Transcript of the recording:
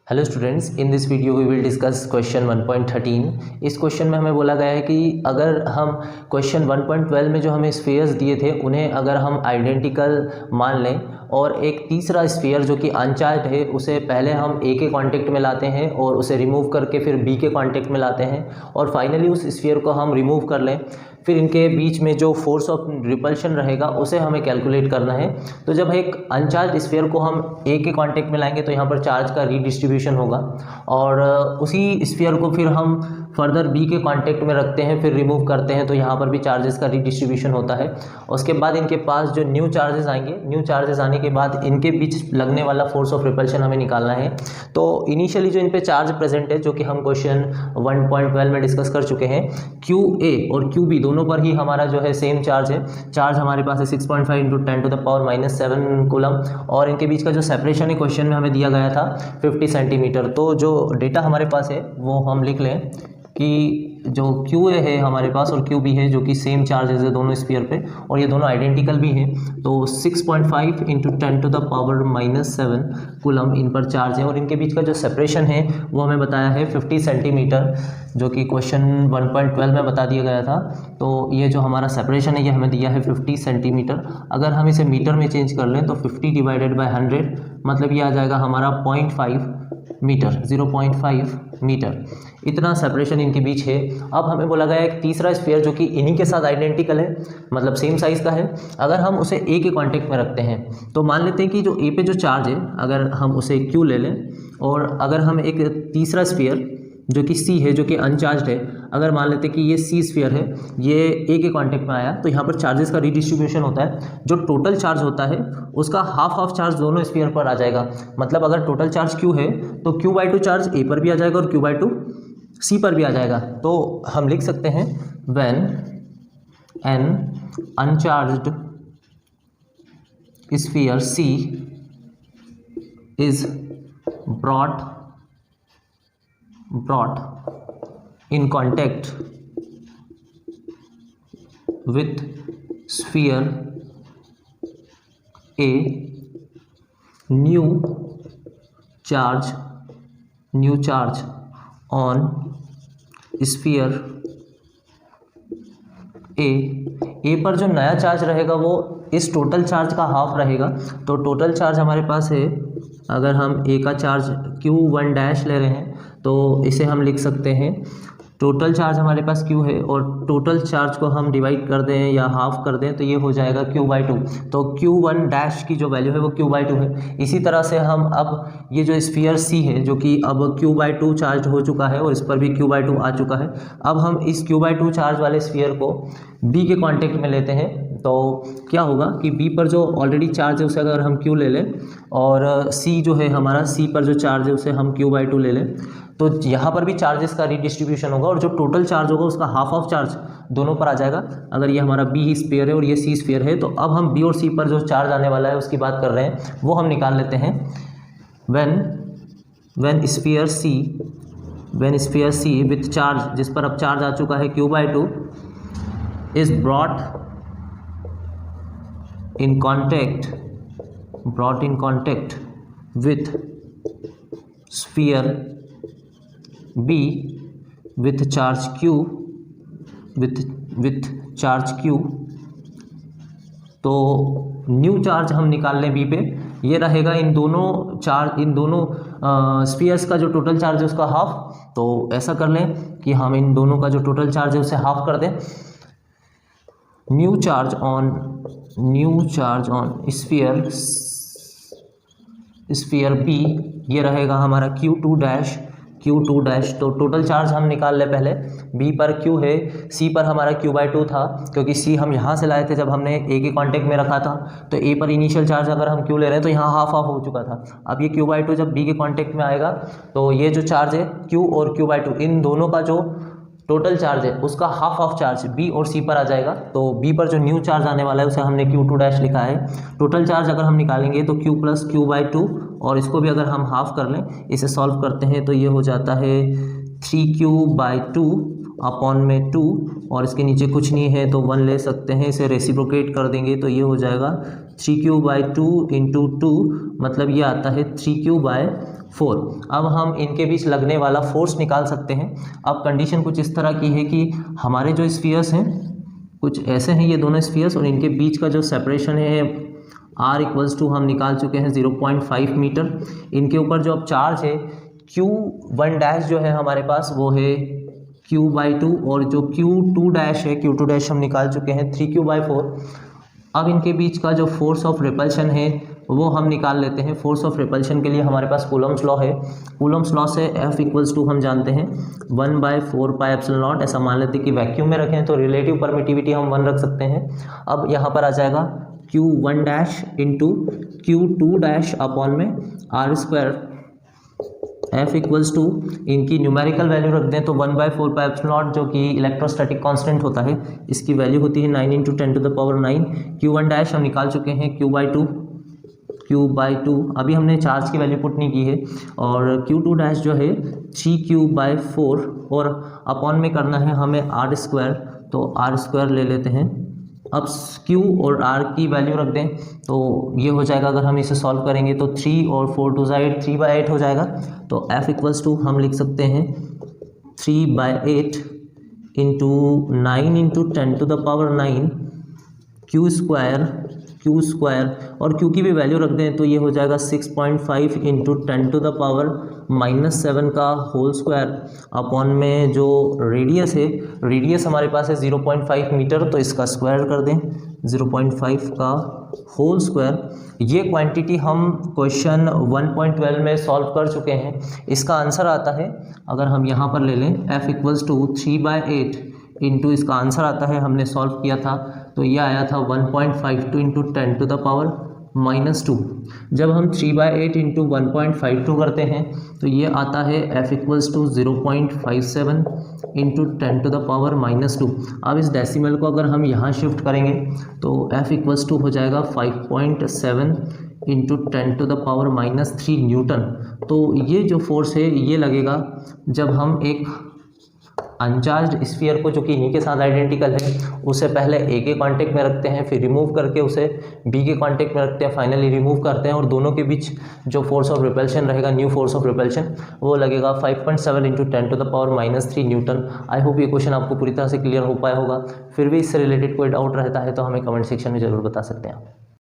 Hello students, in this video we will discuss question 1.13। इस question में हमें बोला गया है कि अगर हम क्वेश्चन 1.12 में जो हमें स्फीयर्स दिए थे उन्हें अगर हम आइडेंटिकल मान लें और एक तीसरा स्फीयर जो कि अनचार्ज है उसे पहले हम ए के कांटेक्ट में लाते हैं और उसे रिमूव करके फिर बी के कांटेक्ट में लाते हैं और फाइनली उस स्फीयर को हम रिमूव कर लें, फिर इनके बीच में जो फोर्स ऑफ रिपल्शन रहेगा उसे हमें कैलकुलेट करना है। तो जब एक अनचार्ज स्फीयर को हम ए के कांटेक्ट में लाएंगे तो यहाँ पर चार्ज का रीडिस्ट्रीब्यूशन होगा और उसी स्फीयर को फिर हम फर्दर बी के कांटेक्ट में रखते हैं, फिर रिमूव करते हैं तो यहाँ पर भी चार्जेस का रीडिस्ट्रीब्यूशन होता है। उसके बाद इनके पास जो न्यू चार्जेस आएंगे, न्यू चार्जेस आने के बाद इनके बीच लगने वाला फोर्स ऑफ रिपल्शन हमें निकालना है। तो इनिशियली जो इन पे चार्ज प्रेजेंट है, जो कि हम क्वेश्चन 1.12 में डिस्कस कर चुके हैं, क्यू ए और क्यू बी दोनों पर ही हमारा जो है सेम चार्ज है। चार्ज हमारे पास है 6.5 × 10⁻⁻7 कूलम और इनके बीच का जो सेपरेशन है क्वेश्चन में हमें दिया गया था 50 सेंटीमीटर। तो जो डेटा हमारे पास है वो हम लिख लें कि जो क्यू ए है हमारे पास और क्यू बी है जो कि सेम चार्जेस है दोनों स्फीयर पे और ये दोनों आइडेंटिकल भी हैं। तो 6.5 × 10⁻⁻7 कूलम इन पर चार्ज है और इनके बीच का जो सेपरेशन है वो हमें बताया है 50 सेंटीमीटर, जो कि क्वेश्चन 1.12 में बता दिया गया था। तो ये जो हमारा सेपरेशन है ये हमें दिया है 50 सेंटीमीटर। अगर हम इसे मीटर में चेंज कर लें तो 50 / 100 मतलब ये आ जाएगा हमारा 0.5 मीटर, 0.5 मीटर। इतना सेपरेशन इनके बीच है। अब हमें बोला गया है एक तीसरा स्फीयर जो कि इन्हीं के साथ आइडेंटिकल है, मतलब सेम साइज़ का है। अगर हम उसे ए के कांटेक्ट में रखते हैं तो मान लेते हैं कि जो ए पे जो चार्ज है अगर हम उसे क्यू ले लें और अगर हम एक तीसरा स्फीयर जो कि सी है, जो कि अनचार्ज है, अगर मान लेते हैं कि ये सी स्फीयर है, ये ए के कांटेक्ट में आया तो यहाँ पर चार्जेस का रीडिस्ट्रीब्यूशन होता है। जो टोटल चार्ज होता है उसका हाफ चार्ज दोनों स्फीयर पर आ जाएगा। मतलब अगर टोटल चार्ज क्यू है तो Q/2 चार्ज ए पर भी आ जाएगा और Q/2 सी पर भी आ जाएगा। तो हम लिख सकते हैं when an uncharged sphere C is brought in contact with sphere A, new charge on sphere A पर जो नया चार्ज रहेगा वो इस टोटल चार्ज का हाफ रहेगा। तो टोटल चार्ज हमारे पास है, अगर हम ए का चार्ज Q1 ले रहे हैं तो इसे हम लिख सकते हैं, टोटल चार्ज हमारे पास Q है और टोटल चार्ज को हम डिवाइड कर दें या हाफ कर दें तो ये हो जाएगा Q/2। तो Q1 की जो वैल्यू है वो Q/2 है। इसी तरह से हम अब ये जो स्फीयर C है जो कि अब Q/2 चार्ज हो चुका है और इस पर भी Q/2 आ चुका है, अब हम इस Q/2 चार्ज वाले स्फीयर को B के कांटेक्ट में लेते हैं। तो क्या होगा कि B पर जो ऑलरेडी चार्ज है उसे अगर हम Q ले लें और C जो है हमारा C पर जो चार्ज है उसे हम Q/2 ले लें तो यहाँ पर भी चार्जेस का रीडिस्ट्रीब्यूशन होगा और जो टोटल चार्ज होगा उसका हाफ चार्ज दोनों पर आ जाएगा। अगर ये हमारा B स्फीयर है और ये C स्फीयर है तो अब हम B और C पर जो चार्ज आने वाला है उसकी बात कर रहे हैं, वो हम निकाल लेते हैं। When sphere C with charge, जिस पर अब चार्ज आ चुका है Q/2, is brought in contact with sphere B with charge Q, with charge Q। तो न्यू चार्ज हम निकाल लें B पे, ये रहेगा इन दोनों स्फीयर्स का जो टोटल चार्ज है उसका हाफ। तो ऐसा कर लें कि हम इन दोनों का जो टोटल चार्ज है उसे हाफ कर दें। New charge on sphere B, ये रहेगा हमारा Q2। तो टोटल चार्ज हम निकाल ले पहले। B पर Q है, C पर हमारा Q/2 था क्योंकि C हम यहाँ से लाए थे जब हमने A के कांटेक्ट में रखा था। तो A पर इनिशियल चार्ज अगर हम Q ले रहे हैं तो यहाँ हाफ हो चुका था। अब ये Q/2 जब B के कांटेक्ट में आएगा तो ये जो चार्ज है Q और Q/2 इन दोनों का जो टोटल चार्ज है उसका हाफ चार्ज B और C पर आ जाएगा। तो B पर जो न्यू चार्ज आने वाला है उसे हमने Q2 लिखा है। टोटल चार्ज अगर हम निकालेंगे तो Q + Q/2 और इसको भी अगर हम हाफ कर लें, इसे सॉल्व करते हैं तो ये हो जाता है 3Q/2 अपॉन में 2 और इसके नीचे कुछ नहीं है तो 1 ले सकते हैं, इसे रेसिप्रोकेट कर देंगे तो ये हो जाएगा 3Q/2 × 2 मतलब ये आता है 3Q/1 4। अब हम इनके बीच लगने वाला फोर्स निकाल सकते हैं। अब कंडीशन कुछ इस तरह की है कि हमारे जो स्फीयर्स हैं कुछ ऐसे हैं, ये दोनों स्फीयर्स, और इनके बीच का जो सेपरेशन है r इक्वल्स टू हम निकाल चुके हैं 0.5 मीटर। इनके ऊपर जो अब चार्ज है Q1 डैश जो है हमारे पास वो है Q/2, और जो Q2 डैश है Q2 डैश हम निकाल चुके हैं 3Q/4। अब इनके बीच का जो फोर्स ऑफ रिपल्शन है वो हम निकाल लेते हैं। फोर्स ऑफ रिपल्शन के लिए हमारे पास कूलम्स लॉ है। कूलम्स लॉ से F इक्वल्स टू हम जानते हैं 1/4πε0। ऐसा मान लेते हैं कि वैक्यूम में रखें तो रिलेटिव परमिटिविटी हम 1 रख सकते हैं। अब यहाँ पर आ जाएगा Q1 dash into Q2 dash upon में r²। F इक्वल्स टू इनकी न्यूमेरिकल वैल्यू रख दें तो 1/4πε0 जो कि इलेक्ट्रोस्टैटिक कांस्टेंट होता है, इसकी वैल्यू होती है 9 × 10⁻⁹। Q1 डैश हम निकाल चुके हैं Q/2। अभी हमने चार्ज की वैल्यू पुट नहीं की है। और Q2 डैश जो है 3Q/4, और अपॉन में करना है हमें r², तो r² ले लेते हैं। अब Q और R की वैल्यू रख दें तो ये हो जाएगा, अगर हम इसे सॉल्व करेंगे तो 3 और 4 2 8 3/8 हो जाएगा। तो F इक्वल्स टू हम लिख सकते हैं 3/8 इंटू 9 × 10⁻⁹ Q² और Q की भी वैल्यू रख दें तो ये हो जाएगा 6.5 × 10⁻⁻7 का होल स्क्वायर अपॉन में जो रेडियस है, रेडियस हमारे पास है 0.5 मीटर, तो इसका स्क्वायर कर दें 0.5 का होल स्क्वायर। ये क्वांटिटी हम क्वेश्चन 1.12 में सॉल्व कर चुके हैं। इसका आंसर आता है, अगर हम यहाँ पर ले लें F इक्वल्स टू 3/8 इंटू इसका आंसर आता है, हमने सॉल्व किया था तो ये आया था 1.52 × 10⁻⁻²। जब हम 3/8 इंटू 1.52 करते हैं तो ये आता है F इक्वल्स टू 0.57 × 10⁻⁻²। अब इस डेसिमल को अगर हम यहाँ शिफ्ट करेंगे तो F इक्वल्स टू हो जाएगा 5.7 × 10⁻³ न्यूटन। तो ये जो फोर्स है ये लगेगा जब हम एक अनचार्ज स्फीयर को, जो कि इन्हीं के साथ आइडेंटिकल है, उसे पहले A के कांटेक्ट में रखते हैं, फिर रिमूव करके उसे B के कांटेक्ट में रखते हैं, फाइनली रिमूव करते हैं, और दोनों के बीच जो फोर्स ऑफ रिपल्शन रहेगा, न्यू फोर्स ऑफ रिपल्शन, वो लगेगा 5.7 × 10⁻³ न्यूटन। आई होप ये क्वेश्चन आपको पूरी तरह से क्लियर हो पाया होगा। फिर भी इससे रिलेटेड कोई डाउट रहता है तो हमें कमेंट सेक्शन में ज़रूर बता सकते हैं।